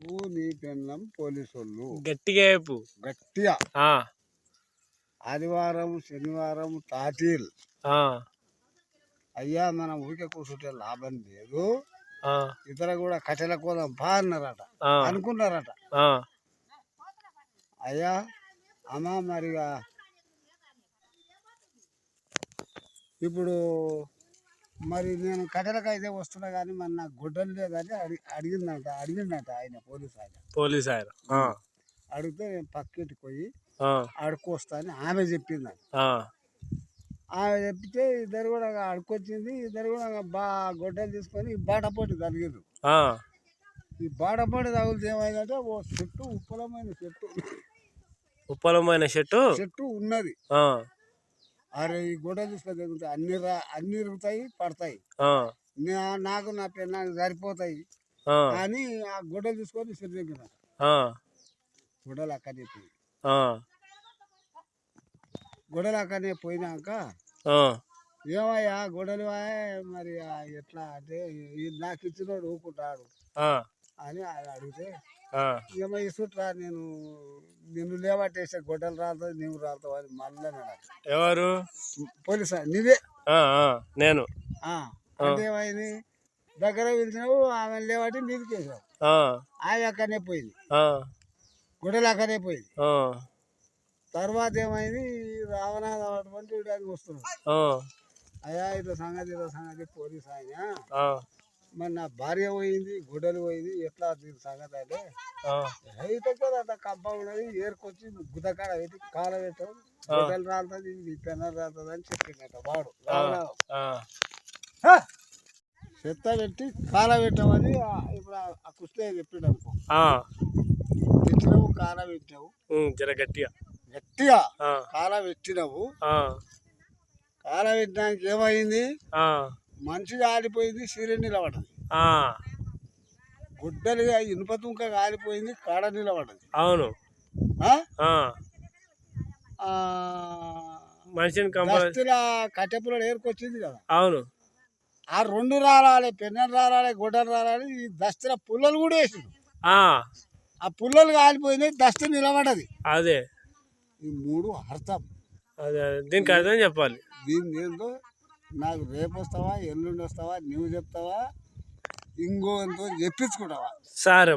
నువ్వు నీ పెళ్ళం పోలీసోళ్ళు గట్టిగా చెప్పు. గట్టిగా. ఆదివారం శనివారం తాతీల్ అయ్యా మనం ఊరికే కూర్చుంటే లాభం లేదు, ఇతర కూడా కట్టెల కోదాం బా అన్నారట, అనుకున్నారట. అయ్యా అమ్మా మరిగా ఇప్పుడు మరి నేను కట్టెలకు అయితే వస్తున్నా కానీ మరి నాకు గుడ్డలు లేదని అడిగిందంట ఆయన పోలీస్ ఆయన అడిగితే నేను పక్కింటికి పోయి అడుక్కొస్తా అని ఆమె చెప్పిందంట. ఆమె చెప్తే ఇద్దరు కూడా అడుక్కొచ్చింది. ఇద్దరు కూడా గొడ్డలు తీసుకొని బాటపోటీ తగిలిరు. ఈ బాటపోటీ తగిలితే ఏమైందంటే ఓ చెట్టు ఉప్పలమైన చెట్టు ఉన్నది. అరే ఈ గొడ్డలు తీసుకొని తగిలితే అన్ని ఇరుగుతాయి పడతాయి, నాకు నా పెళ్ళానికి సరిపోతాయి అని ఆ గొడ్డలు తీసుకొని చెట్టు దగ్గర గొడ్డలు అక్కడనే పోయి గొడవలు అక్కడనే పోయినాక ఏమయ్యా గొడవలు మరి ఎట్లా అంటే నాకు ఇచ్చినోడు ఊకుంటాడు అని ఆయన అడిగితే ఏమో ఇసుట్రా నిన్ను లేవట్టేసే గొడ్డలు రాలుతుంది నువ్వు రాలుతావు అని మళ్ళీ ఎవరు పోలీసు నీవే నేను అంటే ఏమైంది దగ్గర పిలిచినావు ఆమె లేవట్టి మీదకి వేసావు, ఆమె అక్కడనే పోయింది గొడవలు అక్కడనే పోయింది. తర్వాత ఏమైంది రావణాది అటువంటి వీడానికి వస్తున్నాడు. అయ్యా ఇట్లా సంగతి పోలీసు ఆయన మరి నా భార్య పోయింది గొడ్డలు పోయింది ఎట్లా దీని సంగతి అంటే అయితే అట్లా కంప ఉన్నది ఏరుకొచ్చి గుద్దకాడ పెట్టి కాల పెట్టాం గొడ్డలు రాలుతుంది పెన్నలు రాలుతుంది అని చెప్పిందట వాడు. చెత్త పెట్టి కాల పెట్టామని ఇప్పుడు ఆ కుస్తే చెప్పిండు అనుకో, పెట్టినావు కాల పెట్టావు గట్టిగా కాల పెట్టినావు. కాల పెట్టడానికి ఏమైంది మంచి కాలిపోయింది, సిరి నిలబడ్డది. గుడ్డలుగా ఇనుప తుంక కాలిపోయింది, కాడ నిలబడ్డది. అవును మనిషిని కట్టెపుల ఏరుకొచ్చింది కదా. అవును ఆ రెండు రాలాలి, పెన్నెలు రాలాలి, గొడ్డలు రాలాలి. ఈ దస్తుల పుల్లలు కూడా వేసిండు. ఆ పుల్లలు కాలిపోయినాయి, దస్తు నిలబడ్డది. అదే ఈ మూడు అర్థం. అదే దీనికి అర్థం చెప్పాలి. దీన్ని ఏందో నాకు రేపు వస్తావా ఎల్లుండి వస్తావా నువ్వు చెప్తావా ఇంకో ఎంతో చెప్పించుకుంటావా సరే.